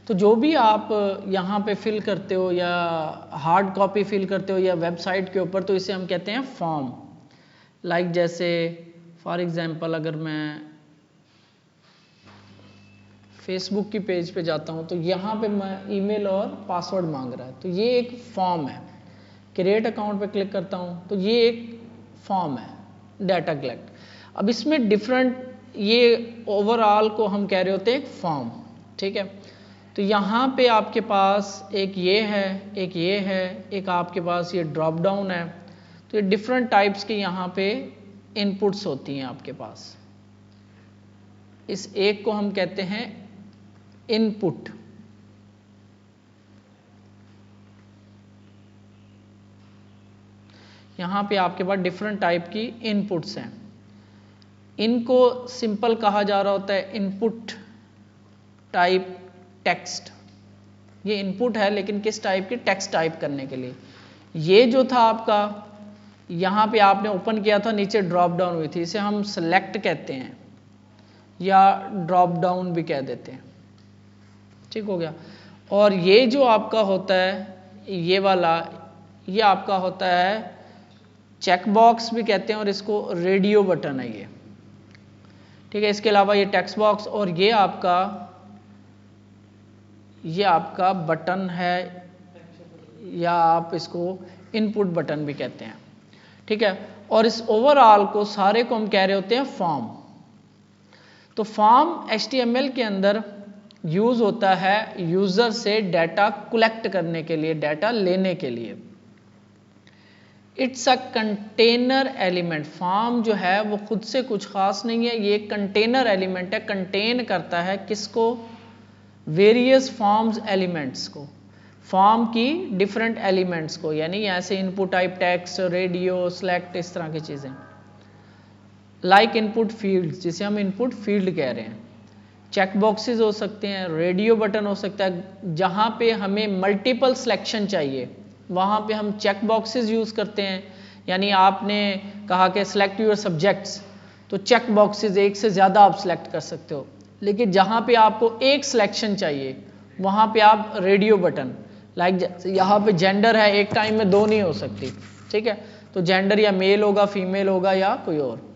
तो जो भी आप यहाँ पे फिल करते हो या हार्ड कॉपी फिल करते हो या वेबसाइट के ऊपर, तो इसे हम कहते हैं फॉर्म। लाइक जैसे फॉर एग्जांपल अगर मैं फेसबुक की पेज पे जाता हूँ तो यहाँ पे मैं ईमेल और पासवर्ड मांग रहा है, तो ये एक फॉर्म है। क्रिएट अकाउंट पे क्लिक करता हूँ तो ये एक फॉर्म है, डाटा कलेक्ट। अब इसमें डिफरेंट, ये ओवरऑल को हम कह रहे होते हैं एक फॉर्म, ठीक है। तो यहाँ पे आपके पास एक ये है, एक ये है, एक आपके पास ये ड्रॉप डाउन है। तो ये डिफरेंट टाइप्स के यहाँ पे इनपुट्स होती हैं आपके पास। इस एक को हम कहते हैं इनपुट। यहाँ पे आपके पास डिफरेंट टाइप की इनपुट्स हैं। इनको सिंपल कहा जा रहा होता है इनपुट टाइप टेक्स्ट। ये इनपुट है लेकिन किस टाइप की, टेक्स्ट टाइप करने के लिए। ये जो था आपका, यहाँ पे आपने ओपन किया था, नीचे ड्रॉप डाउन हुई थी, इसे हम सेलेक्ट कहते हैं या ड्रॉप डाउन भी कह देते हैं, ठीक हो गया। और ये जो आपका होता है ये वाला, ये आपका होता है चेक बॉक्स भी कहते हैं और इसको रेडियो बटन है ये, ठीक है। इसके अलावा ये टेक्स्ट बॉक्स और ये आपका बटन है या आप इसको इनपुट बटन भी कहते हैं, ठीक है। और इस ओवरऑल को सारे को हम कह रहे होते हैं फॉर्म। तो फॉर्म HTML के अंदर यूज होता है यूजर से डाटा कलेक्ट करने के लिए, डाटा लेने के लिए। It's a container element. Form जो है वो खुद से कुछ खास नहीं है, ये कंटेनर एलिमेंट है, कंटेन करता है किसको, वेरियस फॉर्म्स एलिमेंट्स को, फॉर्म की डिफरेंट एलिमेंट्स को, यानी ऐसे input type text, radio, select, इस तरह की चीजें। लाइक इनपुट फील्ड, जिसे हम इनपुट फील्ड कह रहे हैं। चेक बॉक्सेस हो सकते हैं, रेडियो बटन हो सकता है, जहां पे हमें मल्टीपल सिलेक्शन चाहिए वहां पे हम चेक बॉक्सेस यूज करते हैं। यानी आपने कहा कि सिलेक्ट योर सब्जेक्ट्स, तो चेक बॉक्सेस एक से ज्यादा आप सिलेक्ट कर सकते हो। लेकिन जहां पे आपको एक सिलेक्शन चाहिए वहां पे आप रेडियो बटन, लाइक यहाँ पे जेंडर है, एक टाइम में दो नहीं हो सकती, ठीक है। तो जेंडर या मेल होगा, फीमेल होगा या कोई और।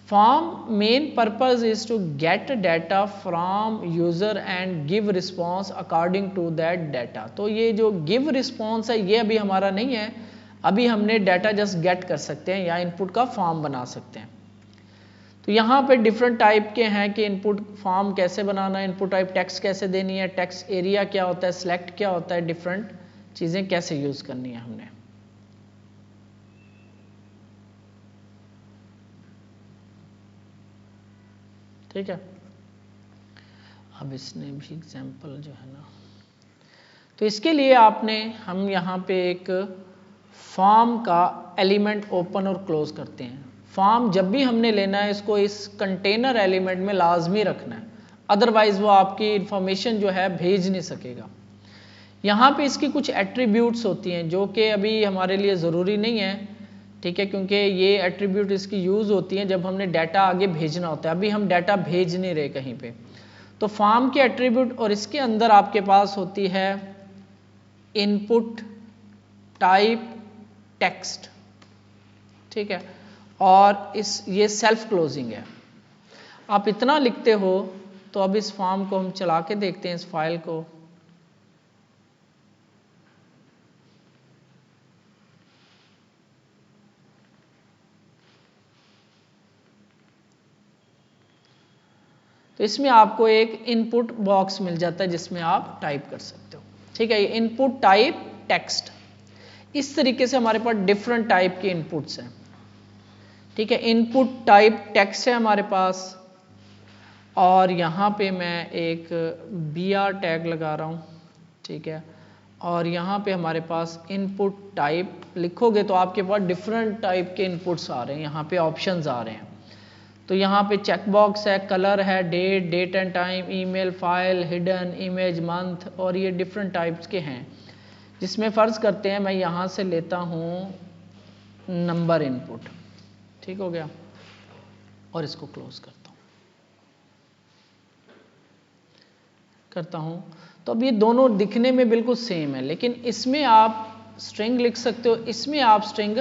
Form main purpose is to get data from user and give response according to that data। तो ये जो give response है ये अभी हमारा नहीं है, अभी हमने डाटा जस्ट गेट कर सकते हैं या इनपुट का फॉर्म बना सकते हैं। तो यहाँ पे डिफरेंट टाइप के हैं कि इनपुट फॉर्म कैसे बनाना है, इनपुट टाइप टेक्स्ट कैसे देनी है, टेक्स्ट एरिया क्या होता है, सिलेक्ट क्या होता है, डिफरेंट चीजें कैसे यूज करनी है हमने। ठीक है। अब इसने भी एग्जाम्पल जो है ना, तो इसके लिए हम यहाँ पे एक फॉर्म का एलिमेंट ओपन और क्लोज करते हैं। फॉर्म जब भी हमने लेना है इसको इस कंटेनर एलिमेंट में लाजमी रखना है, अदरवाइज वो आपकी इंफॉर्मेशन जो है भेज नहीं सकेगा। यहाँ पे इसकी कुछ एट्रीब्यूट्स होती हैं जो कि अभी हमारे लिए ज़रूरी नहीं है, ठीक है, क्योंकि ये एट्रीब्यूट इसकी यूज़ होती हैं जब हमने डाटा आगे भेजना होता है। अभी हम डाटा भेज नहीं रहे कहीं पे। तो फॉर्म के एट्रीब्यूट, और इसके अंदर आपके पास होती है इनपुट टाइप टेक्स्ट, ठीक है। और ये सेल्फ क्लोजिंग है, आप इतना लिखते हो। तो अब इस फॉर्म को हम चला के देखते हैं, इस फाइल को। तो इसमें आपको एक इनपुट बॉक्स मिल जाता है जिसमें आप टाइप कर सकते हो, ठीक है। ये इनपुट टाइप टेक्स्ट, इस तरीके से हमारे पास डिफरेंट टाइप के इनपुट्स हैं, ठीक है। इनपुट टाइप टेक्स्ट है हमारे पास, और यहाँ पे मैं एक BR टैग लगा रहा हूँ, ठीक है। और यहाँ पे हमारे पास इनपुट टाइप लिखोगे तो आपके पास डिफरेंट टाइप के इनपुट्स आ रहे हैं, यहाँ पे ऑप्शंस आ रहे हैं। तो यहाँ पे चेक बॉक्स है, कलर है, date and time, email, file, hidden, image, month, और ये डिफरेंट टाइप्स के हैं। जिसमें फ़र्ज़ करते हैं मैं यहाँ से लेता हूँ नंबर इनपुट, ठीक हो गया, और इसको क्लोज करता हूँ। करता हूँ, तो अब ये दोनों दिखने में बिल्कुल सेम है, लेकिन इसमें आप स्ट्रिंग लिख सकते हो, इसमें आप स्ट्रिंग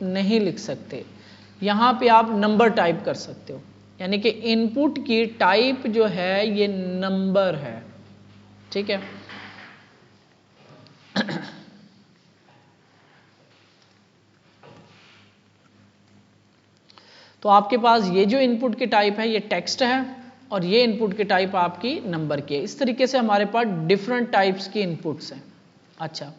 नहीं लिख सकते। यहाँ पे आप नंबर टाइप कर सकते हो, यानी कि इनपुट की टाइप जो है ये नंबर है, ठीक है। तो आपके पास ये जो इनपुट की टाइप है ये टेक्स्ट है और ये इनपुट की टाइप आपकी नंबर की है। इस तरीके से हमारे पास डिफरेंट टाइप्स की इनपुट्स हैं। अच्छा,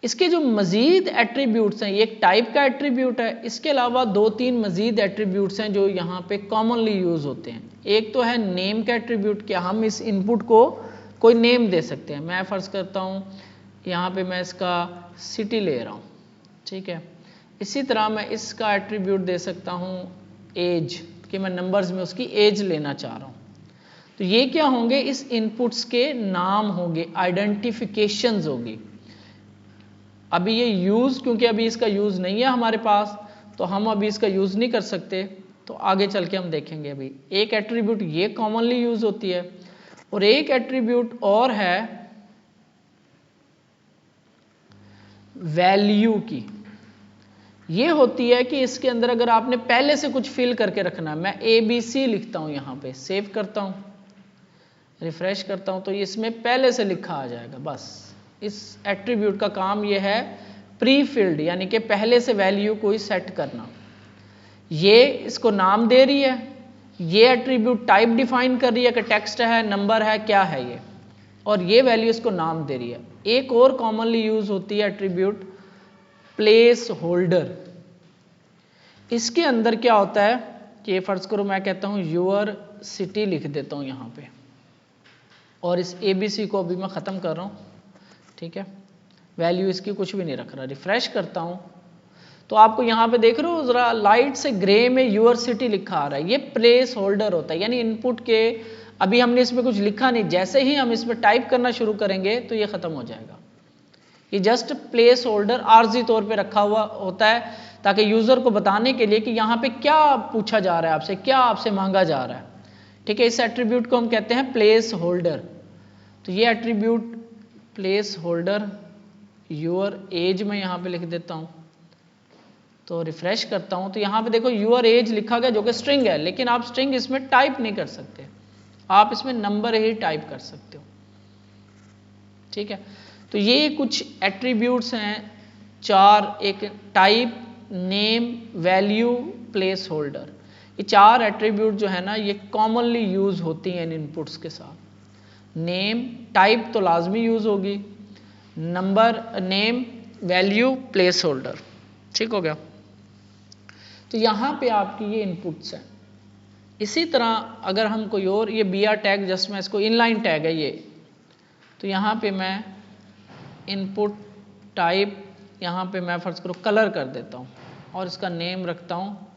इसके जो मज़ीद एट्रीब्यूट्स हैं, ये एक टाइप का एट्रीब्यूट है, इसके अलावा 2-3 मज़ीद एट्रीब्यूट्स हैं जो यहाँ पे कॉमनली यूज़ होते हैं। एक तो है नेम का एट्रीब्यूट, क्या हम इस इनपुट को कोई नेम दे सकते हैं। मैं फ़र्ज़ करता हूँ यहाँ पे मैं इसका सिटी ले रहा हूँ, ठीक है। इसी तरह मैं इसका एट्रीब्यूट दे सकता हूँ एज, कि मैं नंबर्स में उसकी एज लेना चाह रहा हूँ। तो ये क्या होंगे, इस इनपुट्स के नाम होंगे, आइडेंटिफिकेशंस होगी। अभी ये यूज़, क्योंकि अभी इसका यूज़ नहीं है हमारे पास, तो हम अभी इसका यूज़ नहीं कर सकते, तो आगे चल के हम देखेंगे। अभी एक एट्रीब्यूट ये कॉमनली यूज़ होती है, और एक एट्रीब्यूट और है वैल्यू की। ये होती है कि इसके अंदर अगर आपने पहले से कुछ फिल करके रखना है, मैं ABC लिखता हूँ, यहाँ पे सेव करता हूँ, रिफ्रेश करता हूँ, तो इसमें पहले से लिखा आ जाएगा। बस इस एट्रीब्यूट का काम ये है प्री फिल्ड, यानी कि पहले से वैल्यू कोई सेट करना। ये इसको नाम दे रही है, ये एट्रीब्यूट टाइप डिफाइन कर रही है कि टेक्स्ट है, नंबर है, क्या है ये, और ये वैल्यू इसको नाम दे रही है। एक और कॉमनली यूज होती है एट्रीब्यूट प्लेस होल्डर। इसके अंदर क्या होता है कि फर्ज करो मैं कहता हूँ यूअर सिटी लिख देता हूँ यहाँ पे, और इस ABC को अभी मैं ख़त्म कर रहा हूँ, ठीक है, वैल्यू इसकी कुछ भी नहीं रख रहा। रिफ्रेश करता हूँ तो आपको यहाँ पे देख रहे हो ज़रा लाइट से ग्रे में यूअर सिटी लिखा आ रहा है, ये प्लेस होल्डर होता है। यानी इनपुट के अभी हमने इसमें कुछ लिखा नहीं, जैसे ही हम इसमें टाइप करना शुरू करेंगे तो ये ख़त्म हो जाएगा। ये जस्ट प्लेस होल्डर आर्जी तौर पे रखा हुआ होता है, ताकि यूज़र को बताने के लिए कि यहाँ पे क्या पूछा जा रहा है आपसे, क्या आपसे मांगा जा रहा है, ठीक है। इस एट्रीब्यूट को हम कहते हैं प्लेस होल्डर। तो ये attribute place holder your age में यहाँ पे लिख देता हूँ, तो रिफ्रेश करता हूँ तो यहाँ पे देखो यूअर एज लिखा गया जो कि स्ट्रिंग है, लेकिन आप स्ट्रिंग इसमें टाइप नहीं कर सकते, आप इसमें नंबर ही टाइप कर सकते हो, ठीक है। तो ये कुछ एट्रीब्यूट्स हैं 4, एक type, name, value, place holder. ये 4 एट्रीब्यूट जो है ना ये कॉमनली यूज होती हैं इन इनपुट्स के साथ। नेम, टाइप तो लाजमी यूज होगी, number, name, value, place holder, ठीक हो गया। तो यहाँ पे आपकी ये इनपुट्स हैं। इसी तरह अगर हम कोई और, ये BR टैग जस्ट मैं इसको इनलाइन टैग है ये, तो यहाँ पे मैं इनपुट टाइप, यहाँ पे मैं फर्ज करो कलर कर देता हूँ और इसका नेम रखता हूँ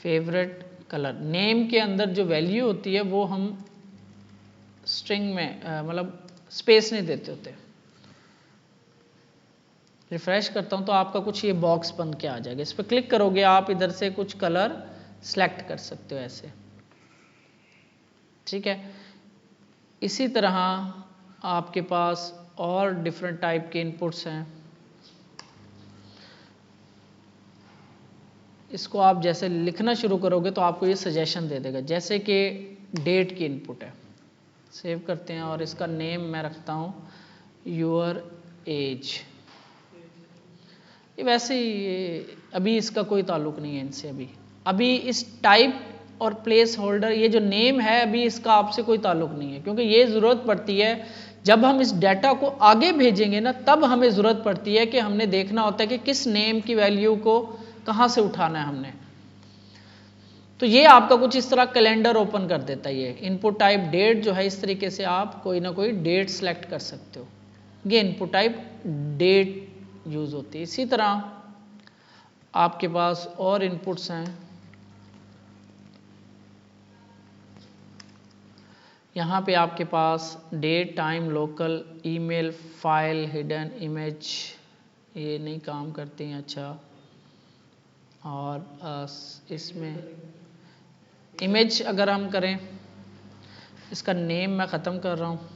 फेवरेट कलर। नेम के अंदर जो वैल्यू होती है वो हम स्ट्रिंग में मतलब स्पेस नहीं देते होते। रिफ्रेश करता हूँ तो आपका कुछ ये बॉक्स बन के आ जाएगा, इस पर क्लिक करोगे आप इधर से कुछ कलर सेलेक्ट कर सकते हो ऐसे, ठीक है। इसी तरह आपके पास और डिफरेंट टाइप के इनपुट्स हैं। इसको आप जैसे लिखना शुरू करोगे तो आपको ये सजेशन दे देगा, जैसे कि डेट की इनपुट है। सेव करते हैं और इसका नेम मैं रखता हूँ यूअर एज। ये वैसे ही अभी इसका कोई ताल्लुक नहीं है इनसे, अभी इस टाइप और प्लेस होल्डर, ये जो नेम है अभी इसका आपसे कोई ताल्लुक नहीं है, क्योंकि ये ज़रूरत पड़ती है जब हम इस डाटा को आगे भेजेंगे ना, तब हमें ज़रूरत पड़ती है कि हमने देखना होता है कि किस नेम की वैल्यू को कहाँ से उठाना है हमने। तो ये आपका कुछ इस तरह कैलेंडर ओपन कर देता है। ये इनपुट टाइप डेट जो है, इस तरीके से आप कोई ना कोई डेट सेलेक्ट कर सकते हो। ये इनपुट टाइप डेट यूज़ होती है। इसी तरह आपके पास और इनपुट्स हैं। यहाँ पे आपके पास date, time, local, email, file, hidden, image, ये नहीं काम करती हैं। अच्छा, और इसमें इमेज अगर हम करें इसका नेम मैं ख़त्म कर रहा हूँ,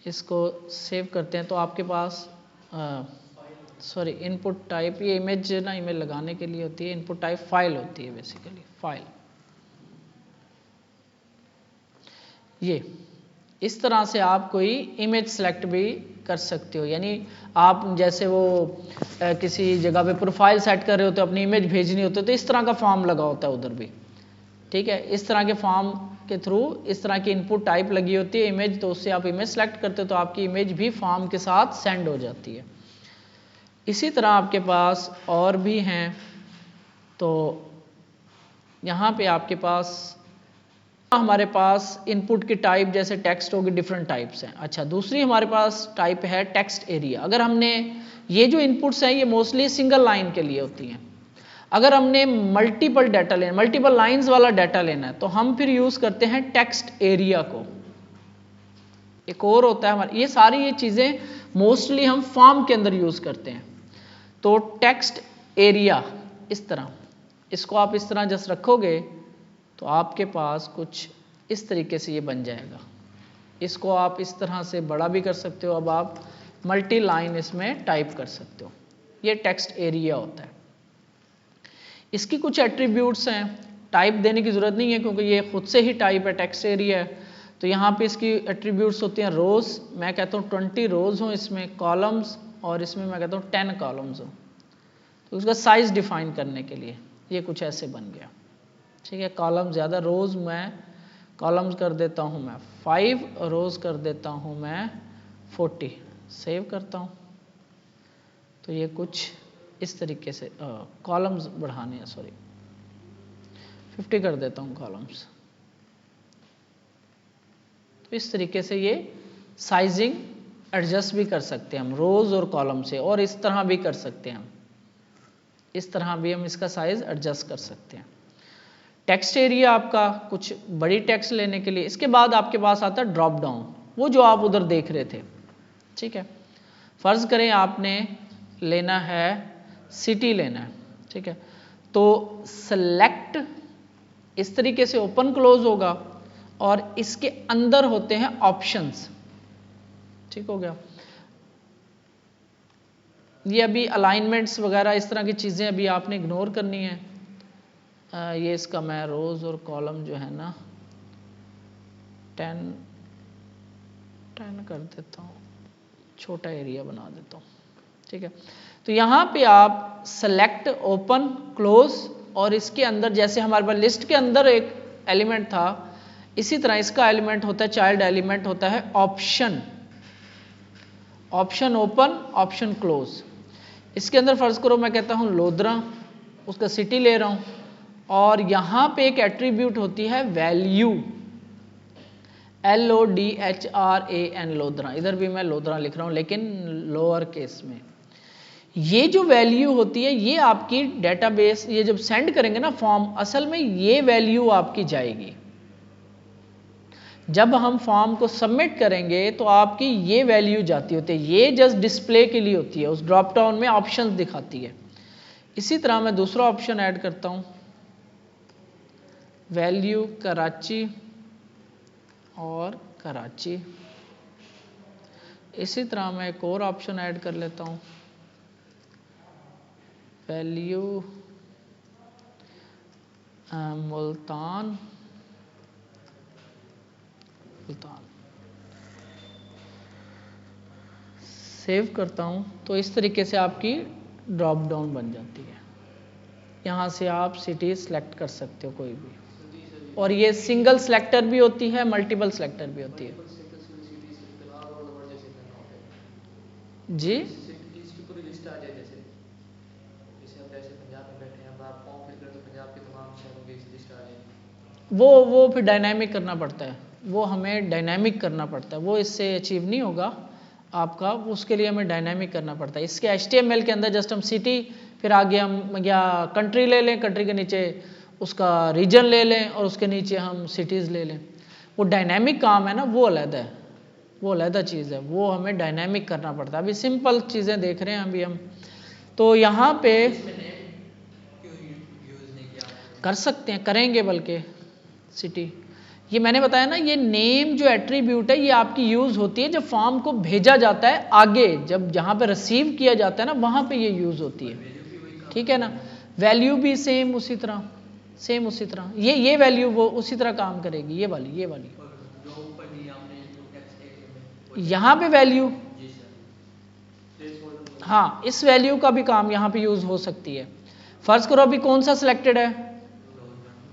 इसको सेव करते हैं। तो आपके पास सॉरी इनपुट टाइप, ये इमेज ना इमेज लगाने के लिए होती है, इनपुट टाइप फाइल होती है बेसिकली, फाइल। ये इस तरह से आप कोई इमेज सेलेक्ट भी कर सकते हो, यानी आप जैसे वो किसी जगह पे प्रोफाइल सेट कर रहे हो तो अपनी इमेज भेजनी होती है, तो इस तरह का फॉर्म लगा होता है उधर भी, ठीक है। इस तरह के फॉर्म के थ्रू इस तरह की इनपुट टाइप लगी होती है इमेज, तो उससे आप इमेज सेलेक्ट करते हो तो आपकी इमेज भी फॉर्म के साथ सेंड हो जाती है। इसी तरह आपके पास और भी हैं, तो यहाँ पे आपके पास हमारे पास इनपुट की टाइप जैसे टेक्स्ट होगी, डिफरेंट टाइप्स हैं। अच्छा, दूसरी हमारे पास टाइप है टेक्स्ट एरिया। अगर हमने ये जो इनपुट्स हैं ये मोस्टली सिंगल लाइन के लिए होती हैं। अगर हमने मल्टीपल डाटा लेना, मल्टीपल लाइंस वाला डाटा लेना है, तो हम फिर यूज करते हैं टेक्स्ट एरिया को। एक और होता है हमारे, ये सारी ये चीजें मोस्टली हम फॉर्म के अंदर यूज करते हैं। तो टेक्स्ट एरिया इस तरह, इसको आप इस तरह जस्ट रखोगे तो आपके पास कुछ इस तरीके से ये बन जाएगा। इसको आप इस तरह से बड़ा भी कर सकते हो, अब आप मल्टी लाइन इसमें टाइप कर सकते हो। ये टेक्स्ट एरिया होता है। इसकी कुछ एट्रीब्यूट्स हैं, टाइप देने की जरूरत नहीं है क्योंकि ये खुद से ही टाइप है, टेक्स्ट एरिया है। तो यहाँ पे इसकी एट्रीब्यूट्स होती हैं रोज, मैं कहता हूँ 20 रोज हों इसमें, कॉलम्स, और इसमें मैं कहता हूँ 10 कॉलम्स हों। तो उसका साइज डिफाइन करने के लिए ये कुछ ऐसे बन गया, ठीक है। कॉलम ज़्यादा, रोज़ मैं कॉलम्स कर देता हूँ मैं 5, रोज़ कर देता हूँ मैं 40, सेव करता हूँ। तो ये कुछ इस तरीके से कॉलम्स बढ़ाने हैं, सॉरी 50 कर देता हूँ कॉलम्स। तो इस तरीके से ये साइजिंग एडजस्ट भी कर सकते हैं हम रोज़ और कॉलम से, और इस तरह भी कर सकते हैं हम, इस तरह भी हम इसका साइज एडजस्ट कर सकते हैं। टेक्स्ट एरिया आपका कुछ बड़ी टेक्स्ट लेने के लिए। इसके बाद आपके पास आता है ड्रॉप डाउन, वो जो आप उधर देख रहे थे, ठीक है। फर्ज करें आपने लेना है सिटी लेना है, ठीक है। तो सेलेक्ट इस तरीके से ओपन क्लोज होगा और इसके अंदर होते हैं ऑप्शंस, ठीक हो गया। ये अभी अलाइनमेंट्स वगैरह इस तरह की चीज़ें अभी आपने इग्नोर करनी है। ये इसका मैं रोज़ और कॉलम जो है ना 10 कर देता हूँ, छोटा एरिया बना देता हूँ, ठीक है। तो यहाँ पे आप सेलेक्ट, ओपन, क्लोज, और इसके अंदर जैसे हमारे पास लिस्ट के अंदर एक एलिमेंट था, इसी तरह इसका एलिमेंट होता है, चाइल्ड एलिमेंट होता है option. Option open, option close. इसके अंदर फर्ज करो मैं कहता हूँ लोधरा, उसका सिटी ले रहा हूँ, और यहाँ पे एक एट्रीब्यूट होती है वैल्यू, LODHRAN, लोधरा। इधर भी मैं लोधरा लिख रहा हूँ लेकिन लोअर केस में। ये जो वैल्यू होती है ये आपकी डेटाबेस, ये जब सेंड करेंगे ना फॉर्म, असल में ये वैल्यू आपकी जाएगी। जब हम फॉर्म को सबमिट करेंगे तो आपकी ये वैल्यू जाती होती है, ये जस्ट डिस्प्ले के लिए होती है, उस ड्रॉप डाउन में ऑप्शंस दिखाती है। इसी तरह मैं दूसरा ऑप्शन ऐड करता हूँ, वैल्यू कराची और कराची। इसी तरह मैं एक और ऑप्शन ऐड कर लेता हूँ, वैल्यू मुल्तान, सेव करता हूँ। तो इस तरीके से आपकी ड्रॉप डाउन बन जाती है। यहाँ से आप सिटी सेलेक्ट कर सकते हो कोई भी, और ये सिंगल सेलेक्टर भी होती है, मल्टीपल सेलेक्टर भी होती है। जी, इसकी पूरी लिस्ट आ जाए, जैसे हम जैसे पंजाब में बैठे हैं, अब आप फॉर्म फिल करें तो पंजाब के तमाम शहरों की लिस्ट आ जाएगी। वो फिर डायनामिक करना पड़ता है, वो हमें डायनामिक करना पड़ता है, वो इससे अचीव नहीं होगा आपका, उसके लिए हमें डायनामिक करना पड़ता है। इसके HTML के अंदर जस्ट हम सिटी, फिर आगे हम या कंट्री ले लें, कंट्री के नीचे उसका रीजन ले लें, और उसके नीचे हम सिटीज़ ले लें। वो डायनामिक काम है ना, वो अलग है, वो अलग चीज़ है, वो हमें डायनामिक करना पड़ता है। अभी सिंपल चीज़ें देख रहे हैं अभी हम। तो यहाँ पे कर सकते हैं, करेंगे बल्कि सिटी। ये मैंने बताया ना, ये नेम जो एट्रीब्यूट है ये आपकी यूज़ होती है जब फॉर्म को भेजा जाता है आगे, जब जहाँ पे रिसीव किया जाता है ना वहाँ पे ये यूज़ होती है, ठीक है ना। वैल्यू भी सेम उसी तरह, सेम उसी तरह, ये वैल्यू वो उसी तरह काम करेगी, ये वाली यहाँ पे वैल्यू, हाँ इस वैल्यू का भी काम यहाँ पे यूज़ हो सकती है। फर्ज करो अभी कौन सा सिलेक्टेड है,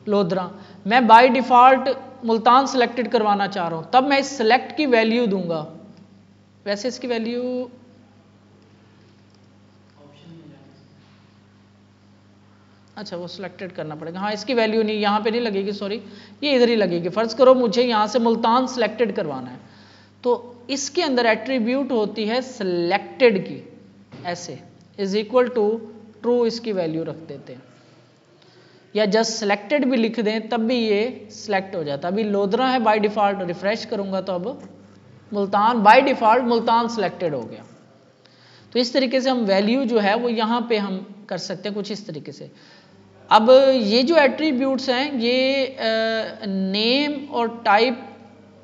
लोधरा, मैं बाय डिफ़ॉल्ट मुल्तान सिलेक्टेड करवाना चाह रहा हूँ, तब मैं इस सिलेक्ट की वैल्यू दूंगा। वैसे इसकी वैल्यू अच्छा वो सिलेक्टेड करना पड़ेगा, हाँ इसकी वैल्यू नहीं यहाँ पे नहीं लगेगी, सॉरी ये इधर ही लगेगी। फर्ज करो मुझे यहाँ से मुल्तान सिलेक्टेड करवाना है, तो इसके अंदर एट्रीब्यूट होती है सिलेक्टेड की, ऐसे इज इक्वल टू ट्रू इसकी वैल्यू रख देते हैं, या जस्ट सिलेक्टेड भी लिख दें तब भी ये सिलेक्ट हो जाता है। अभी लोधरा है बाय डिफ़ॉल्ट, रिफ्रेश करूंगा तो अब Multan by default Multan selected हो गया। तो इस तरीके से हम वैल्यू जो है वो यहाँ पे हम कर सकते हैं कुछ इस तरीके से। अब ये जो एट्रीब्यूट्स हैं ये नेम और टाइप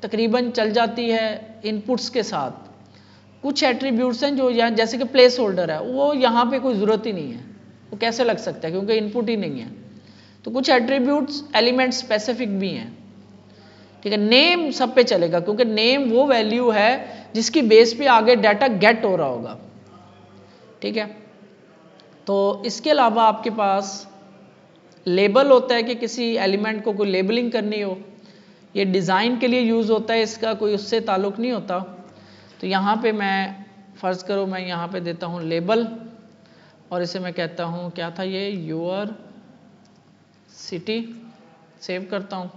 तकरीबन चल जाती है इनपुट्स के साथ। कुछ एट्रीब्यूट्स हैं जो यहाँ जैसे कि प्लेस होल्डर है, वो यहाँ पे कोई ज़रूरत ही नहीं है, वो कैसे लग सकता है क्योंकि इनपुट ही नहीं है। तो कुछ एट्रीब्यूट्स एलिमेंट स्पेसिफिक भी हैं, ठीक है। नेम सब पे चलेगा क्योंकि नेम वो वैल्यू है जिसकी बेस पे आगे डाटा गेट हो रहा होगा, ठीक है। तो इसके अलावा आपके पास लेबल होता है कि किसी एलिमेंट को कोई लेबलिंग करनी हो, ये डिज़ाइन के लिए यूज़ होता है, इसका कोई उससे ताल्लुक़ नहीं होता। तो यहाँ पे मैं फ़र्ज़ करो मैं यहाँ पे देता हूँ लेबल, और इसे मैं कहता हूँ क्या था ये, योर सिटी, सेव करता हूँ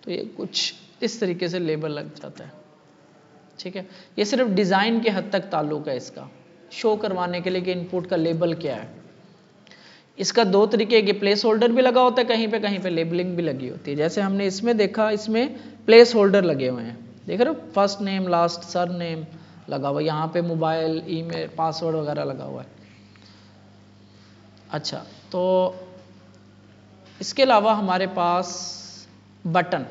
तो ये कुछ इस तरीके से लेबल लग जाता है, ठीक है। ये सिर्फ डिज़ाइन के हद तक ताल्लुक़ है इसका, शो करवाने के लिए कि इनपुट का लेबल क्या है। इसका दो तरीके के, प्लेस होल्डर भी लगा होता है कहीं पे लेबलिंग भी लगी होती है। जैसे हमने इसमें देखा, इसमें प्लेस होल्डर लगे हुए हैं, देख रहे हो, first name last sir name लगा हुआ, यहाँ पे मोबाइल ईमेल पासवर्ड वगैरह लगा हुआ है। अच्छा, तो इसके अलावा हमारे पास बटन,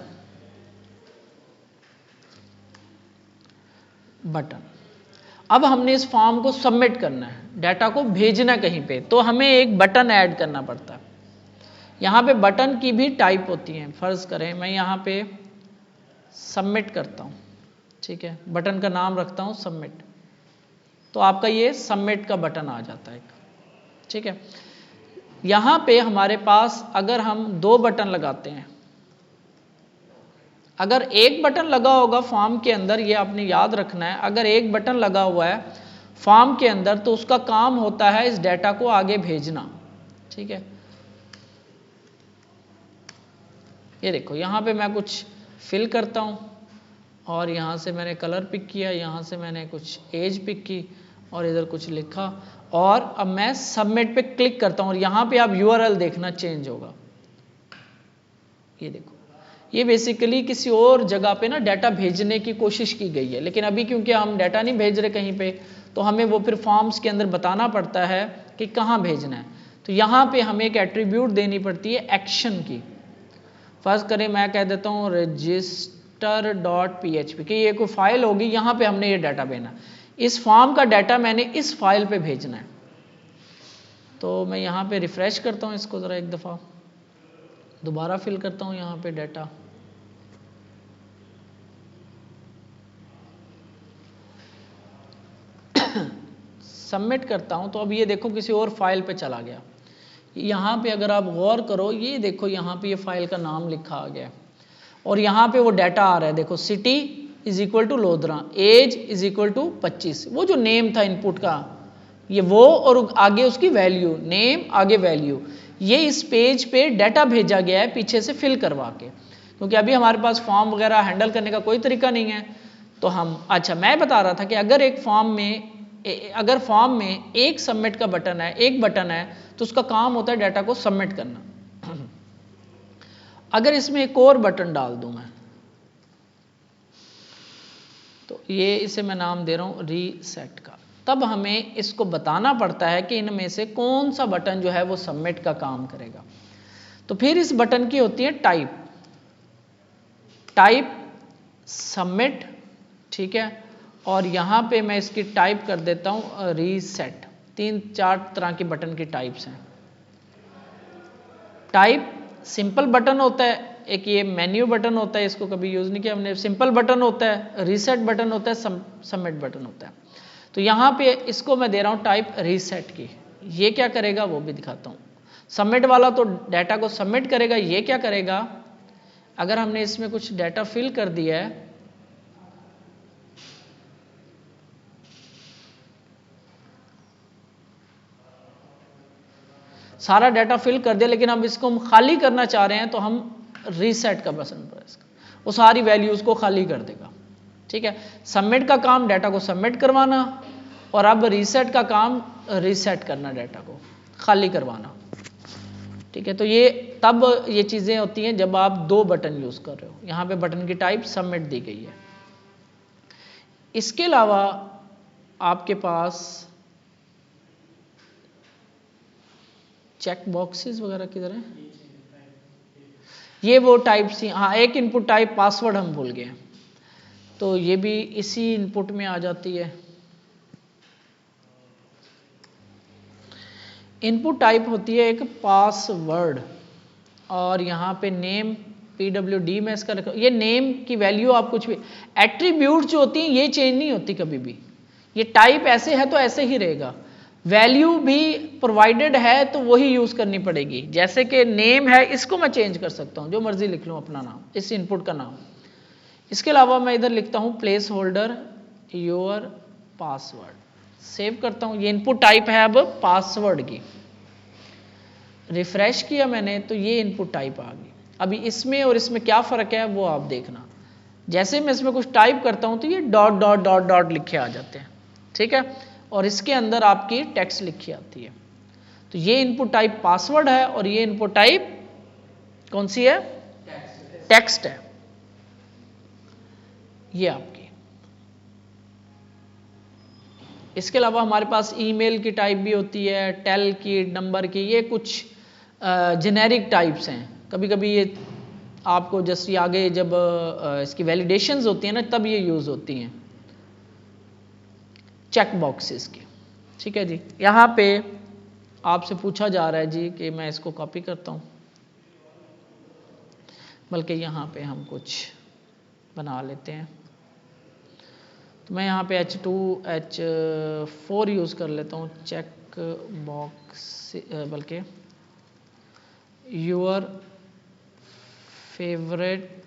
अब हमने इस फॉर्म को सबमिट करना है, डाटा को भेजना कहीं पे, तो हमें एक बटन ऐड करना पड़ता है। यहाँ पे बटन की भी टाइप होती हैं। फ़र्ज़ करें मैं यहाँ पे सबमिट करता हूँ, ठीक है, बटन का नाम रखता हूँ सबमिट, तो आपका ये सबमिट का बटन आ जाता है, ठीक है। यहाँ पे हमारे पास अगर हम दो बटन लगाते हैं, अगर एक बटन लगा होगा फॉर्म के अंदर, ये आपने याद रखना है, अगर एक बटन लगा हुआ है फॉर्म के अंदर तो उसका काम होता है इस डाटा को आगे भेजना, ठीक है। ये देखो यहाँ पे मैं कुछ फिल करता हूँ और यहाँ से मैंने कलर पिक किया, यहाँ से मैंने कुछ एज पिक की और इधर कुछ लिखा, और अब मैं सबमिट पे क्लिक करता हूँ और यहाँ पे आप यूआरएल देखना चेंज होगा। ये देखो, ये बेसिकली किसी और जगह पे ना डाटा भेजने की कोशिश की गई है, लेकिन अभी क्योंकि हम डाटा नहीं भेज रहे कहीं पे, तो हमें वो फिर फॉर्म्स के अंदर बताना पड़ता है कि कहाँ भेजना है। तो यहाँ पे हमें एक एट्रीब्यूट देनी पड़ती है एक्शन की। फर्स्ट करें मैं कह देता हूँ register.php कि ये कोई फाइल होगी, यहाँ पे हमने ये डाटा भेजना, इस फॉर्म का डाटा मैंने इस फाइल पे भेजना है। तो मैं यहाँ पे रिफ्रेश करता हूँ इसको ज़रा एक दफ़ा, दोबारा फिल करता हूँ यहाँ पे डाटा, सबमिट करता हूँ, तो अब ये देखो किसी और फाइल पे चला गया। यहाँ पे अगर आप गौर करो, ये देखो यहाँ पे ये फाइल का नाम लिखा आ गया और यहाँ पे वो डाटा आ रहा है, देखो सिटी इज इक्वल टू लोधरा, एज इज इक्वल टू 25, वो जो नेम था इनपुट का ये वो, और आगे उसकी वैल्यू, नेम आगे वैल्यू, ये इस पेज पे डाटा भेजा गया है पीछे से फिल करवा के, क्योंकि अभी हमारे पास फॉर्म वगैरह हैंडल करने का कोई तरीका नहीं है। तो हम, अच्छा मैं बता रहा था कि अगर एक फॉर्म में, अगर फॉर्म में एक सबमिट का बटन है, एक बटन है, तो उसका काम होता है डाटा को सबमिट करना। अगर इसमें एक और बटन डाल दूं मैं, तो ये इसे मैं नाम दे रहा हूं रीसेट का, तब हमें इसको बताना पड़ता है कि इनमें से कौन सा बटन जो है वो सबमिट का काम करेगा। तो फिर इस बटन की होती है टाइप, टाइप सबमिट, ठीक है। और यहाँ पे मैं इसकी टाइप कर देता हूँ रीसेट। 3-4 तरह के बटन की टाइप्स हैं। टाइप सिंपल बटन होता है, एक ये मेन्यू बटन होता है, इसको कभी यूज नहीं किया हमने। सिंपल बटन होता है, रीसेट बटन होता है, सबमिट बटन होता है। तो यहाँ पे इसको मैं दे रहा हूँ टाइप रीसेट की। ये क्या करेगा वो भी दिखाता हूँ। सबमिट वाला तो डाटा को सबमिट करेगा, ये क्या करेगा, अगर हमने इसमें कुछ डाटा फिल कर दिया है, सारा डाटा फिल कर दिया, लेकिन अब इसको हम खाली करना चाह रहे हैं, तो हम रीसेट का बटन प्रेस कर, वो सारी वैल्यूज को खाली कर देगा, ठीक है। सबमिट का काम डाटा को सबमिट करवाना, और अब रीसेट का काम रीसेट करना, डाटा को खाली करवाना, ठीक है। तो ये तब ये चीजें होती हैं जब आप 2 बटन यूज कर रहे हो। यहाँ पे बटन की टाइप सबमिट दी गई है। इसके अलावा आपके पास चेक बॉक्सेस वगैरह किधर है, ये वो टाइप सी, हाँ एक इनपुट टाइप पासवर्ड हम भूल गए, तो ये भी इसी इनपुट में आ जाती है। इनपुट टाइप होती है एक पासवर्ड, और यहाँ पे नेम PWD में इसका रखा। ये नेम की वैल्यू आप कुछ भी, एट्रीब्यूट जो होती हैं ये चेंज नहीं होती कभी भी, ये टाइप ऐसे है तो ऐसे ही रहेगा। वैल्यू भी प्रोवाइडेड है तो वही यूज करनी पड़ेगी। जैसे कि नेम है, इसको मैं चेंज कर सकता हूँ, जो मर्जी लिख लूँ अपना नाम, इस इनपुट का नाम। इसके अलावा मैं इधर लिखता हूँ place holder your password, save करता हूँ। ये इनपुट टाइप है अब पासवर्ड की। रिफ्रेश किया मैंने तो ये इनपुट टाइप आ गई। अभी इसमें और इसमें क्या फ़र्क है वो आप देखना। जैसे मैं इसमें कुछ टाइप करता हूँ तो ये डॉट डॉट डॉट डॉट लिखे आ जाते हैं, ठीक है, और इसके अंदर आपकी टेक्स्ट लिखी आती है। तो ये इनपुट टाइप पासवर्ड है और ये इनपुट टाइप कौन सी है, टेक्स्ट है। ये आपकी। इसके अलावा हमारे पास ईमेल की टाइप भी होती है, टेल की, नंबर की, ये कुछ जेनेरिक टाइप्स हैं। कभी कभी ये आपको जस्ट ये आगे जब इसकी वैलिडेशंस होती हैं ना तब ये यूज होती हैं, चेक बॉक्सेस की, ठीक है जी। यहाँ पे आपसे पूछा जा रहा है जी कि मैं इसको कॉपी करता हूँ, बल्कि यहाँ पे हम कुछ बना लेते हैं। तो मैं यहाँ पे H2H4 यूज़ कर लेता हूँ, चेक बॉक्स, बल्कि योर फेवरेट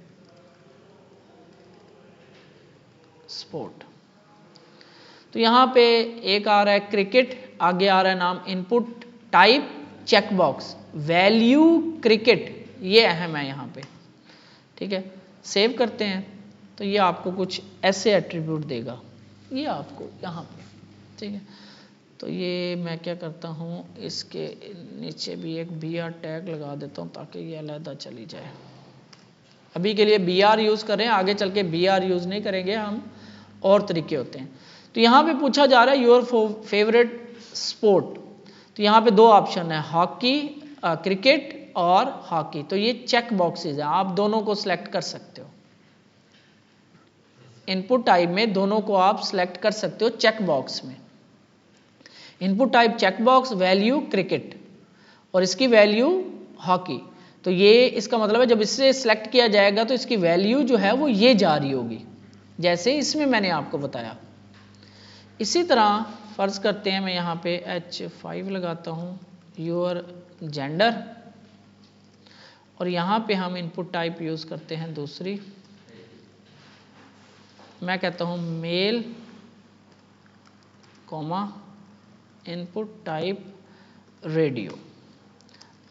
स्पोर्ट। तो यहाँ पे एक आ रहा है क्रिकेट, आगे आ रहा है नाम, input type check box, value cricket, ये अहम है यहाँ पे, ठीक है। सेव करते हैं तो ये आपको कुछ ऐसे एट्रीब्यूट देगा, ये आपको यहाँ पे, ठीक है। तो ये मैं क्या करता हूँ, इसके नीचे भी एक BR टैग लगा देता हूँ ताकि ये अलहदा चली जाए। अभी के लिए BR यूज़ करें, आगे चल के BR यूज़ नहीं करेंगे हम, और तरीके होते हैं। तो यहाँ पे पूछा जा रहा है योर फेवरेट स्पोर्ट, तो यहाँ पे 2 ऑप्शन है, हॉकी, क्रिकेट और हॉकी। तो ये चेक बॉक्सेज हैं, आप दोनों को सिलेक्ट कर सकते हो। इनपुट टाइप में दोनों को आप सिलेक्ट कर सकते हो चेक बॉक्स में। Input type check box, value cricket, और इसकी वैल्यू हॉकी। तो ये इसका मतलब है जब इससे सिलेक्ट किया जाएगा तो इसकी वैल्यू जो है वो ये जा रही होगी, जैसे इसमें मैंने आपको बताया। इसी तरह फर्ज करते हैं मैं यहाँ पे H5 लगाता हूँ, योर जेंडर, और यहाँ पे हम इनपुट टाइप यूज़ करते हैं दूसरी, मैं कहता हूँ male, comma, input type radio,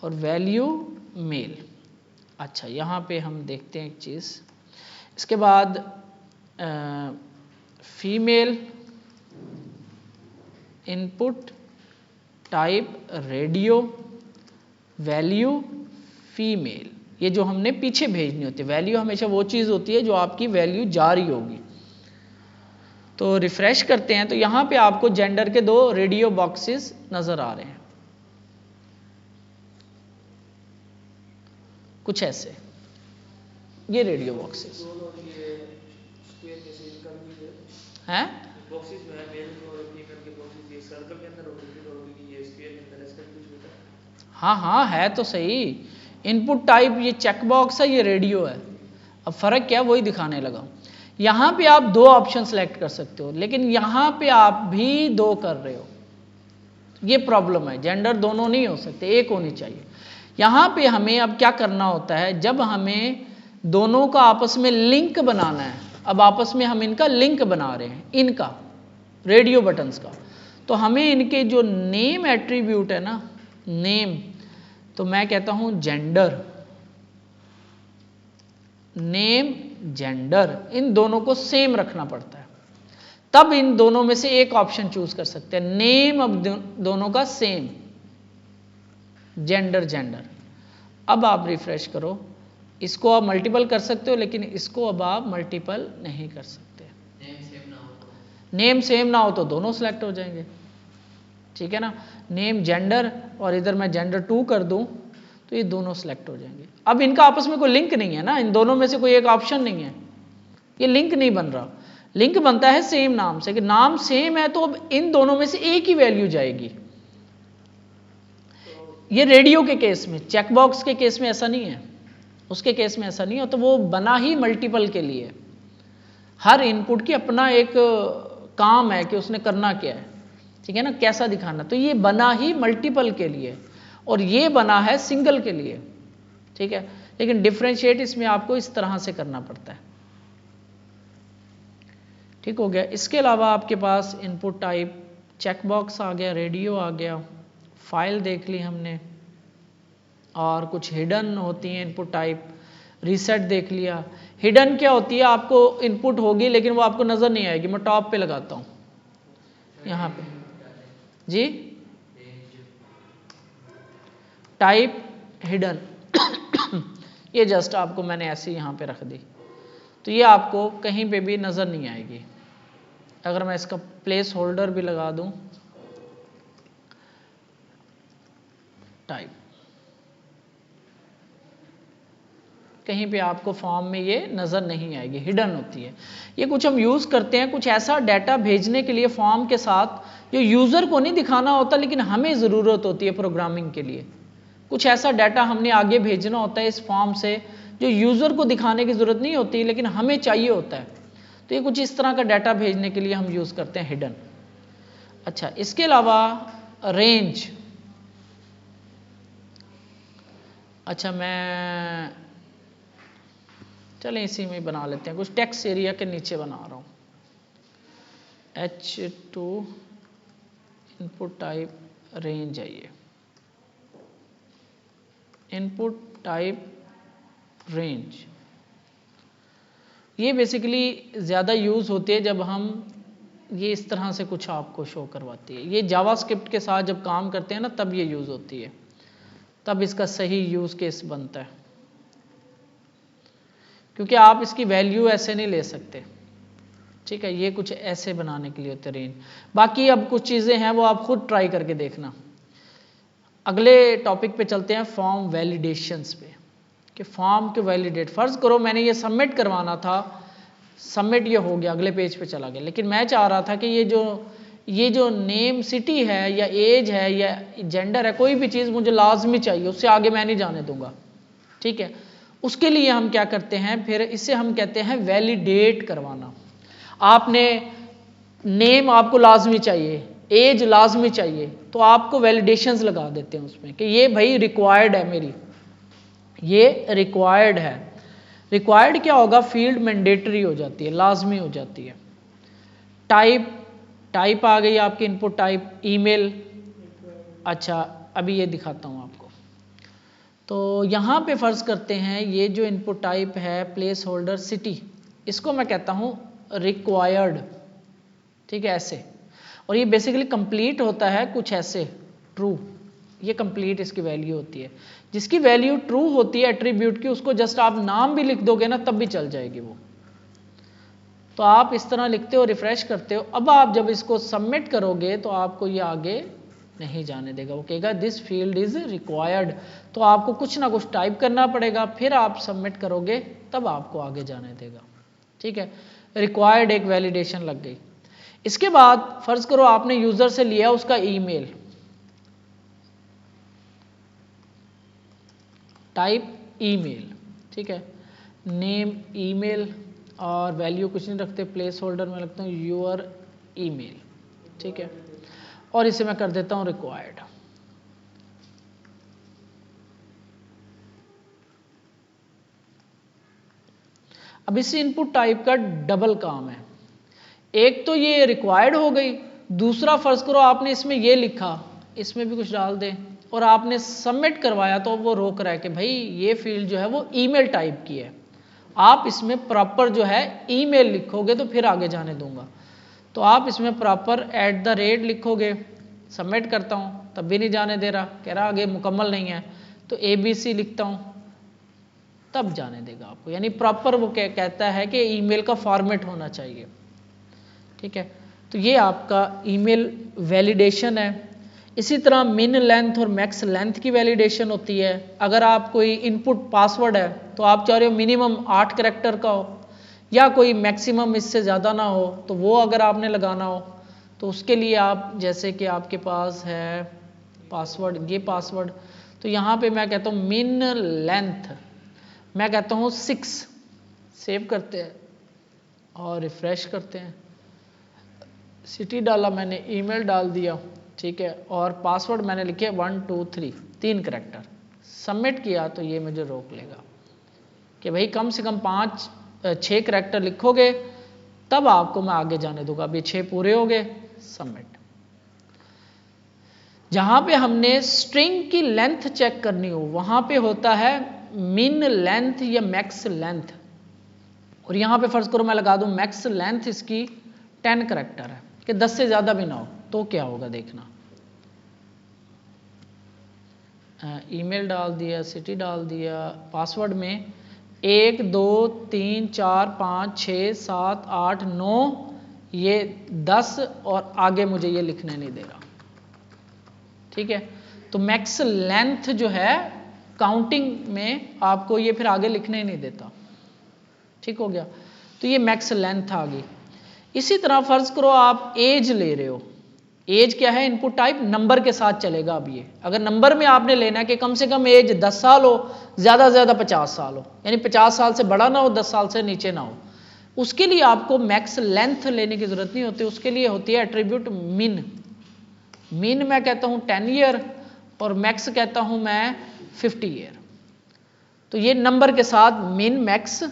और वैल्यू मेल। अच्छा, यहाँ पे हम देखते हैं एक चीज़, इसके बाद female, input type radio, value female. ये जो हमने पीछे भेजनी होती है, वैल्यू हमेशा वो चीज़ होती है जो आपकी वैल्यू जारी होगी। तो रिफ्रेश करते हैं तो यहाँ पे आपको जेंडर के 2 रेडियो बॉक्सेस नज़र आ रहे हैं। कुछ ऐसे, ये रेडियो बॉक्सेस दोनों ये स्क्वायर में से इनका भी हैं। बॉक्सेस जो है मेल और फीमेल के बॉक्सेस ये सर्कल के अंदर होते हैं और ये स्क्वायर के अंदर इसका कुछ होता है। हाँ हाँ है तो सही, इनपुट टाइप ये चेक बॉक्स है, ये रेडियो है। अब फर्क क्या है वही दिखाने लगा। यहाँ पे आप दो ऑप्शन सेलेक्ट कर सकते हो, लेकिन यहाँ पे आप भी दो कर रहे हो, ये प्रॉब्लम है। जेंडर दोनों नहीं हो सकते, एक होनी चाहिए। यहाँ पे हमें अब क्या करना होता है, जब हमें दोनों का आपस में लिंक बनाना है, अब आपस में हम इनका लिंक बना रहे हैं, इनका रेडियो बटन्स का, तो हमें इनके जो नेम एट्रीब्यूट है ना, नेम, तो मैं कहता हूं जेंडर, नेम जेंडर, इन दोनों को सेम रखना पड़ता है, तब इन दोनों में से एक ऑप्शन चूज कर सकते हैं। नेम अब दोनों का सेम, जेंडर जेंडर। अब आप रिफ्रेश करो, इसको आप मल्टीपल कर सकते हो, लेकिन इसको अब आप मल्टीपल नहीं कर सकते। नेम सेम ना हो तो दोनों सेलेक्ट हो जाएंगे, ठीक है ना। नेम जेंडर और इधर मैं जेंडर 2 कर दूं तो ये दोनों सेलेक्ट हो जाएंगे। अब इनका आपस में कोई लिंक नहीं है ना, इन दोनों में से कोई एक ऑप्शन नहीं है, ये लिंक नहीं बन रहा। लिंक बनता है सेम नाम से, कि नाम सेम है तो अब इन दोनों में से एक ही वैल्यू जाएगी। ये रेडियो के केस में, चेकबॉक्स के केस में ऐसा नहीं है, उसके केस में ऐसा नहीं है, तो वो बना ही मल्टीपल के लिए। हर इनपुट की अपना एक काम है कि उसने करना क्या है, ठीक है ना, कैसा दिखाना। तो ये बना ही मल्टीपल के लिए और ये बना है सिंगल के लिए, ठीक है। लेकिन डिफरेंशिएट इसमें आपको इस तरह से करना पड़ता है, ठीक हो गया। इसके अलावा आपके पास इनपुट टाइप चेकबॉक्स आ गया, रेडियो आ गया, फाइल देख ली हमने, और कुछ हिडन होती हैं इनपुट टाइप, रीसेट देख लिया। हिडन क्या होती है, आपको इनपुट होगी लेकिन वो आपको नजर नहीं आएगी। मैं टॉप पे लगाता हूं यहां पे जी, टाइप हिडन ये जस्ट आपको मैंने ऐसे यहां पे रख दी, तो ये आपको कहीं पे भी नजर नहीं आएगी। अगर मैं इसका प्लेस होल्डर भी लगा दूं, टाइप, कहीं पे आपको फॉर्म में ये नजर नहीं आएगी, हिडन होती है। ये कुछ हम यूज करते हैं, कुछ ऐसा डाटा भेजने के लिए फॉर्म के साथ जो यूजर को नहीं दिखाना होता, लेकिन हमें जरूरत होती है प्रोग्रामिंग के लिए। कुछ ऐसा डाटा हमने आगे भेजना होता है इस फॉर्म से, जो यूजर को दिखाने की जरूरत नहीं होती लेकिन हमें चाहिए होता है। तो ये कुछ इस तरह का डाटा भेजने के लिए हम यूज करते हैं हिडन। अच्छा, इसके अलावा रेंज, अच्छा मैं चलें इसी में बना लेते हैं, कुछ टेक्स्ट एरिया के नीचे बना रहा हूं। H2 इनपुट टाइप रेंज है, ये इनपुट टाइप रेंज, ये बेसिकली ज़्यादा यूज़ होती है जब हम ये इस तरह से कुछ आपको शो करवाती है। ये जावास्क्रिप्ट के साथ जब काम करते हैं ना, तब ये यूज़ होती है, तब इसका सही यूज़ केस बनता है, क्योंकि आप इसकी वैल्यू ऐसे नहीं ले सकते, ठीक है। ये कुछ ऐसे बनाने के लिए होते हैं रेंज। बाकी अब कुछ चीज़ें हैं वो आप खुद ट्राई करके देखना। अगले टॉपिक पे चलते हैं, फॉर्म वैलिडेशंस पे, कि फॉर्म के वैलिडेट। फर्ज करो मैंने ये सबमिट करवाना था, सबमिट ये हो गया, अगले पेज पे चला गया, लेकिन मैं चाह रहा था कि ये जो नेम सिटी है या एज है या जेंडर है, कोई भी चीज़ मुझे लाजमी चाहिए, उससे आगे मैं नहीं जाने दूंगा, ठीक है। उसके लिए हम क्या करते हैं, फिर इसे हम कहते हैं वैलिडेट करवाना। आपने नेम आपको लाजमी चाहिए, एज लाजमी चाहिए, तो आपको वैलिडेशंस लगा देते हैं उसमें कि ये भाई रिक्वायर्ड है मेरी, ये रिक्वायर्ड है। रिक्वायर्ड क्या होगा, फील्ड मैंडेटरी हो जाती है, लाजमी हो जाती है। टाइप आ गई आपकी इनपुट टाइप, ईमेल। अच्छा अभी ये दिखाता हूँ आपको। तो यहाँ पे फर्ज करते हैं ये जो इनपुट टाइप है प्लेस होल्डर सिटी, इसको मैं कहता हूँ रिक्वायर्ड, ठीक है, ऐसे। और ये बेसिकली कंप्लीट होता है कुछ ऐसे, ट्रू, ये कंप्लीट इसकी वैल्यू होती है। जिसकी वैल्यू ट्रू होती है एट्रीब्यूट की, उसको जस्ट आप नाम भी लिख दोगे ना तब भी चल जाएगी वो। तो आप इस तरह लिखते हो, रिफ्रेश करते हो। अब आप जब इसको सबमिट करोगे तो आपको ये आगे नहीं जाने देगा। वो कहेगा दिस फील्ड इज रिक्वायर्ड, तो आपको कुछ ना कुछ टाइप करना पड़ेगा, फिर आप सबमिट करोगे तब आपको आगे जाने देगा। ठीक है, रिक्वायर्ड एक वैलिडेशन लग गई। इसके बाद फर्ज करो आपने यूजर से लिया उसका ईमेल, टाइप ईमेल, ठीक है, नेम ईमेल और वैल्यू कुछ नहीं रखते, प्लेस होल्डर में लगता हूँ योर ईमेल, ठीक है, और इसे मैं कर देता हूँ रिक्वायर्ड। अब इस इनपुट टाइप का डबल काम है, एक तो ये रिक्वायर्ड हो गई, दूसरा फर्ज करो आपने इसमें ये लिखा, इसमें भी कुछ डाल दे और आपने सबमिट करवाया तो वो रोक रहा है कि भाई ये फील्ड जो है वो ईमेल टाइप की है, आप इसमें प्रॉपर जो है ईमेल लिखोगे तो फिर आगे जाने दूंगा। तो आप इसमें प्रॉपर @ लिखोगे, सबमिट करता हूँ तब भी नहीं जाने दे रहा, कह रहा आगे मुकम्मल नहीं है, तो ABC लिखता हूँ तब जाने देगा आपको, यानी प्रॉपर वो कहता है कि ईमेल का फॉर्मेट होना चाहिए। ठीक है, तो ये आपका ईमेल वैलिडेशन है। इसी तरह मिन लेंथ और मैक्स लेंथ की वैलिडेशन होती है। अगर आप कोई इनपुट पासवर्ड है तो आप चाह रहे हो मिनिमम 8 कैरेक्टर का हो या कोई मैक्सिमम इससे ज़्यादा ना हो, तो वो अगर आपने लगाना हो तो उसके लिए आप, जैसे कि आपके पास है पासवर्ड, ये पासवर्ड, तो यहाँ पे मैं कहता हूँ मिन लेंथ, मैं कहता हूँ 6, सेव करते हैं और रिफ्रेश करते हैं, सिटी डाला मैंने, ईमेल डाल दिया, ठीक है, और पासवर्ड मैंने लिखे 1 2 3, 3 कैरेक्टर, सबमिट किया तो ये मुझे रोक लेगा कि भाई कम से कम 6 कैरेक्टर लिखोगे तब आपको मैं आगे जाने दूंगा। अब ये 6 पूरे हो गए, सबमिट। जहां पे हमने स्ट्रिंग की लेंथ चेक करनी हो वहां पे होता है मिन लेंथ या मैक्स लेंथ, और यहां पे फर्ज करो मैं लगा दूं मैक्स लेंथ इसकी 10 कैरेक्टर है कि 10 से ज्यादा भी ना हो, तो क्या होगा देखना, ईमेल डाल दिया, सिटी डाल दिया, पासवर्ड में 1 2 3 4 5 6 7 8 9, ये 10 और आगे मुझे ये लिखने नहीं दे रहा। ठीक है, तो मैक्स लेंथ जो है काउंटिंग में आपको ये फिर आगे लिखने ही नहीं देता। ठीक हो गया, तो ये मैक्स लेंथ आ गई। इसी तरह फर्ज करो आप एज ले रहे हो, एज क्या है, इनपुट टाइप नंबर के साथ चलेगा। अब ये अगर नंबर में आपने लेना है कि कम से कम एज 10 साल हो, ज़्यादा से ज़्यादा 50 साल हो, यानी 50 साल से बड़ा ना हो, 10 साल से नीचे ना हो, उसके लिए आपको मैक्स लेंथ लेने की ज़रूरत नहीं होती, उसके लिए होती है एट्रीब्यूट मिन। मिन मैं कहता हूँ 10 ईयर और मैक्स कहता हूँ मैं 50 ईयर। तो ये नंबर के साथ मिन मैक्स,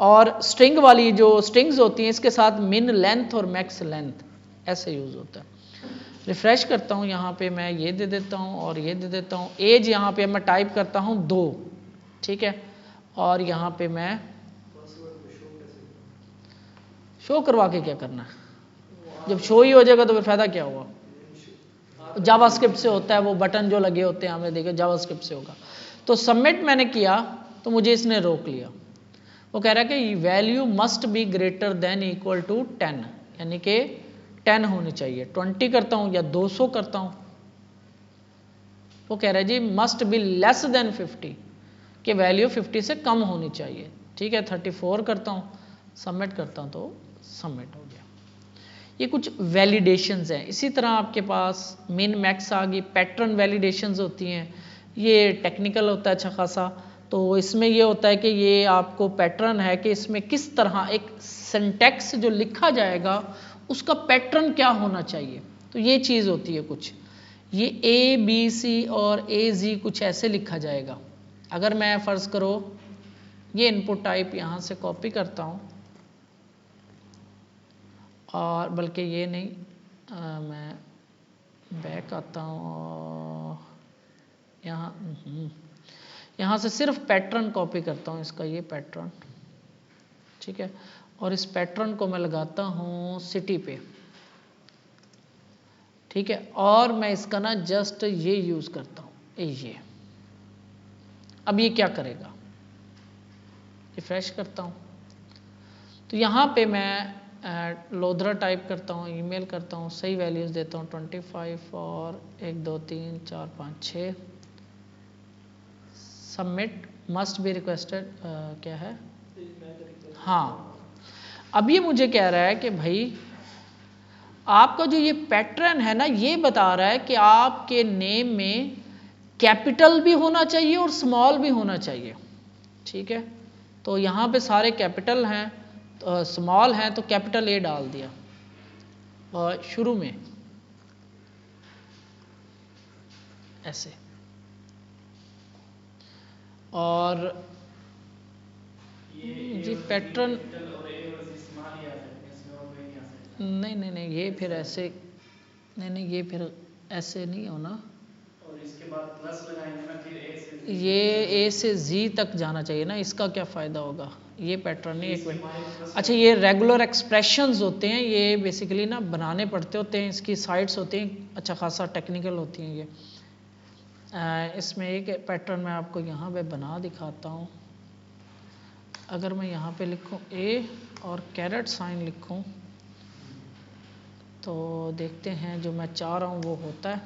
और स्ट्रिंग वाली जो स्ट्रिंग्स होती हैं इसके साथ मिन लेंथ और मैक्स लेंथ ऐसे यूज़ होता है। रिफ्रेश करता हूँ, यहाँ पे मैं ये दे देता हूँ और ये दे देता हूँ, एज यहाँ पे मैं टाइप करता हूँ 2, ठीक है, और यहाँ पे मैं शो करवा के क्या करना है, जब शो ही हो जाएगा तो फिर फायदा क्या हुआ। जावास्क्रिप्ट से होता है, वो बटन जो लगे होते हैं हमने देखे जावास्क्रिप्ट से होगा। तो सबमिट मैंने किया तो मुझे इसने रोक लिया, वो कह रहा है कि value must be greater than equal to 10, यानी कि 10 होनी चाहिए। 20 करता हूँ या 200 करता हूँ, वो कह रहा है जी मस्ट बी लेस देन 50, कि वैल्यू 50 से कम होनी चाहिए। ठीक है, 34 करता हूँ, सबमिट करता हूँ तो सबमिट हो गया। ये कुछ वैलिडेशंस हैं। इसी तरह आपके पास मिन मैक्स आ गई, पैटर्न वैलिडेशंस होती हैं, ये टेक्निकल होता है अच्छा खासा। तो इसमें ये होता है कि ये आपको पैटर्न है कि इसमें किस तरह एक सिंटैक्स जो लिखा जाएगा उसका पैटर्न क्या होना चाहिए, तो ये चीज़ होती है कुछ, ये ABC और AZ कुछ ऐसे लिखा जाएगा। अगर मैं फ़र्ज़ करो ये इनपुट टाइप यहाँ से कॉपी करता हूँ, और बल्कि ये नहीं, मैं बैक आता हूँ और यहाँ से सिर्फ पैटर्न कॉपी करता हूँ इसका, ये पैटर्न, ठीक है, और इस पैटर्न को मैं लगाता हूँ सिटी पे, ठीक है, और मैं इसका ना जस्ट ये यूज़ करता हूँ ये। अब ये क्या करेगा, रिफ्रेश करता हूँ तो यहाँ पे मैं लोधरा टाइप करता हूँ, ईमेल करता हूँ, सही वैल्यूज़ देता हूँ 25 और 1 2 3 4 5 6। सबमिट मस्ट बी रिक्वेस्टेड क्या है, हाँ। अब ये मुझे कह रहा है कि भाई आपका जो ये पैटर्न है ना, ये बता रहा है कि आपके नेम में कैपिटल भी होना चाहिए और स्मॉल भी होना चाहिए, ठीक है। तो यहाँ पे सारे कैपिटल हैं, तो स्मॉल हैं तो कैपिटल ए डाल दिया और शुरू में ऐसे, और जी पैटर्न नहीं नहीं नहीं, ये फिर ऐसे नहीं नहीं, ये फिर ऐसे नहीं होना, और इसके बाद प्लस लगाएंगे ना, फिर ए से ये ए से जी तक जाना चाहिए ना, इसका क्या फ़ायदा होगा, ये पैटर्न नहीं। एक मिनट, अच्छा ये रेगुलर एक्सप्रेशंस होते हैं, ये बेसिकली ना बनाने पड़ते होते हैं, इसकी साइड्स होती हैं, अच्छा खासा टेक्निकल होती हैं ये। इसमें एक पैटर्न मैं आपको यहाँ पे बना दिखाता हूँ। अगर मैं यहाँ पे लिखूँ ए और कैरेट साइन लिखूँ तो देखते हैं जो मैं चाह रहा हूँ वो होता है,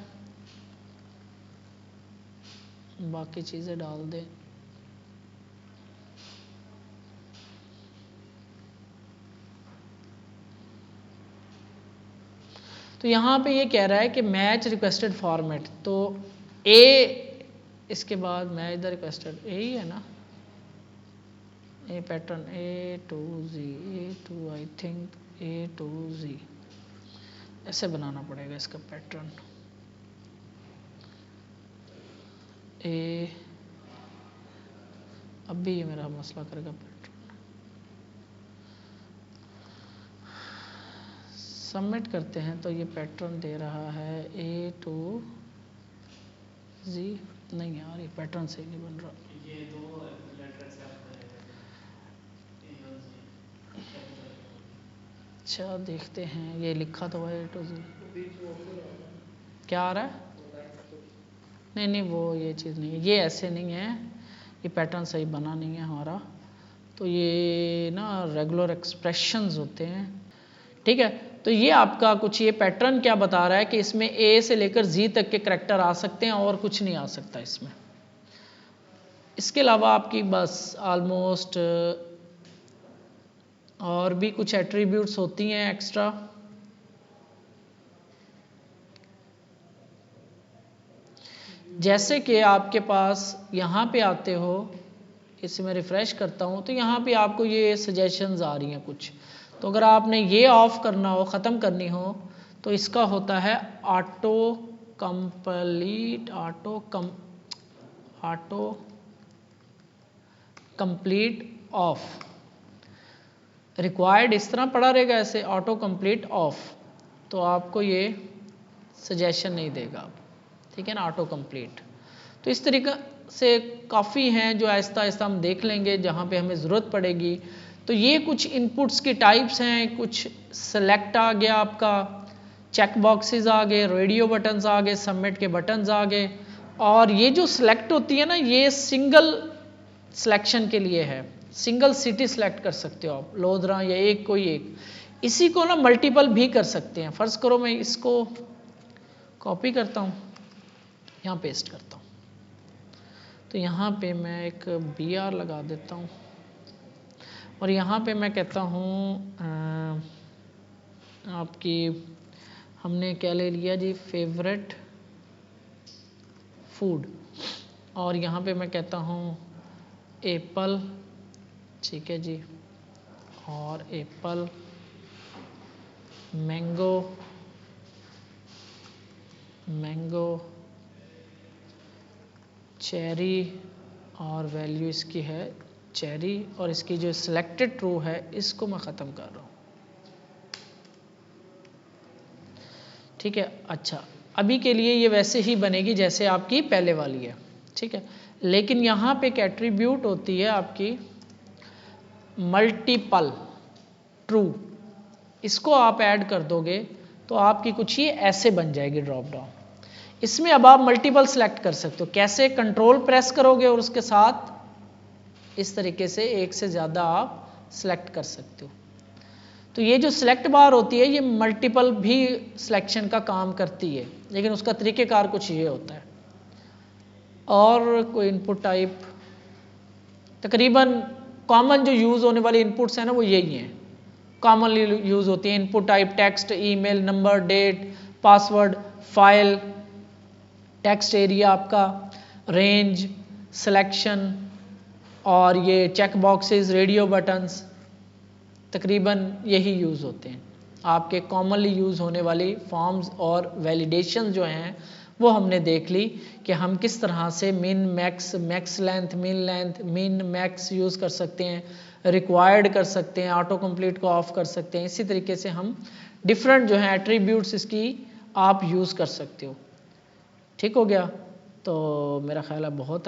बाकी चीज़ें डाल दें। तो यहाँ पे ये कह रहा है कि मैच रिक्वेस्टेड फॉर्मेट, तो ए इसके बाद मैच द रिक्वेस्टेड ए ही है ना, a pattern A to G, A to I think A to G, ऐसे बनाना पड़ेगा इसका पैटर्न। ए अब भी ये मेरा मसला करेगा पैटर्न। सबमिट करते हैं तो ये पैटर्न दे रहा है ए टू जी, नहीं यार ये पैटर्न सही नहीं बन रहा, ये दो लेटर एक्सेप्ट करेगा ए और जी कैपिटल। अच्छा देखते हैं, ये लिखा तो है ए टू जी, क्या आ रहा है, नहीं नहीं वो ये चीज़ नहीं है, ये ऐसे नहीं है, ये पैटर्न सही बना नहीं है हमारा, तो ये ना रेगुलर एक्सप्रेशंस होते हैं, ठीक है। तो ये आपका कुछ ये पैटर्न क्या बता रहा है कि इसमें ए से लेकर जी तक के करैक्टर आ सकते हैं और कुछ नहीं आ सकता इसमें। इसके अलावा आपकी बस ऑलमोस्ट और भी कुछ एट्रीब्यूट्स होती हैं एक्स्ट्रा, जैसे कि आपके पास यहाँ पे आते हो, इसे मैं रिफ़्रेश करता हूँ तो यहाँ पे आपको ये सजेशंस आ रही हैं कुछ, तो अगर आपने ये ऑफ करना हो, ख़त्म करनी हो, तो इसका होता है auto complete, auto complete of, required इस तरह पड़ा रहेगा ऐसे ऑटो कंप्लीट ऑफ, तो आपको ये सजेशन नहीं देगा, ठीक है ना, ऑटो कंप्लीट। तो इस तरीके से काफ़ी हैं जो आहिस्ता आहिस्ता हम देख लेंगे जहाँ पे हमें ज़रूरत पड़ेगी। तो ये कुछ इनपुट्स की टाइप्स हैं, कुछ सेलेक्ट आ गया आपका, चेक बॉक्सेस आ गए, रेडियो बटन्स आ गए, सबमिट के बटन्स आ गए, और ये जो सिलेक्ट होती है ना, ये सिंगल सिलेक्शन के लिए है, सिंगल सिटी सिलेक्ट कर सकते हो आप, लोधरा या एक कोई एक, इसी को ना मल्टीपल भी कर सकते हैं। फ़र्ज़ करो मैं इसको कॉपी करता हूँ, यहाँ पेस्ट करता हूँ, तो यहाँ पे मैं एक BR लगा देता हूँ और यहाँ पे मैं कहता हूँ आपकी हमने क्या ले लिया जी, फेवरेट फूड, और यहाँ पे मैं कहता हूँ एप्पल, ठीक है जी, और एप्पल, मैंगो, चेरी, और वैल्यू इसकी है चेरी, और इसकी जो सिलेक्टेड ट्रू है इसको मैं ख़त्म कर रहा हूँ, ठीक है। अच्छा अभी के लिए ये वैसे ही बनेगी जैसे आपकी पहले वाली है, ठीक है, लेकिन यहाँ पे एक एट्रीब्यूट होती है आपकी मल्टीपल ट्रू, इसको आप ऐड कर दोगे तो आपकी कुछ ये ऐसे बन जाएगी ड्रॉप डाउन। इसमें अब आप मल्टीपल सेलेक्ट कर सकते हो, कैसे, कंट्रोल प्रेस करोगे और उसके साथ इस तरीके से एक से ज़्यादा आप सेलेक्ट कर सकते हो। तो ये जो सिलेक्ट बार होती है ये मल्टीपल भी सिलेक्शन का काम करती है, लेकिन उसका तरीक़ेकार कुछ ये होता है। और कोई इनपुट टाइप, तकरीबन कॉमन जो यूज़ होने वाले इनपुट्स हैं ना वो यही हैं, कॉमनली यूज़ होती हैं। Input type text, email, number, date, password, file, text area आपका, रेंज, सिलेक्शन, और ये चेक बॉक्सेस, रेडियो बटन्स, तकरीबन यही यूज़ होते हैं। आपके कॉमनली यूज़ होने वाली फॉर्म्स और वैलिडेशन जो हैं वो हमने देख ली कि हम किस तरह से मिन, max, max length, min length, min max use कर सकते हैं, रिक्वायर्ड कर सकते हैं, ऑटो कंप्लीट को ऑफ कर सकते हैं। इसी तरीके से हम डिफरेंट जो हैं एट्रीब्यूट्स इसकी आप यूज़ कर सकते हो। ठीक हो गया? तो मेरा ख्याल है बहुत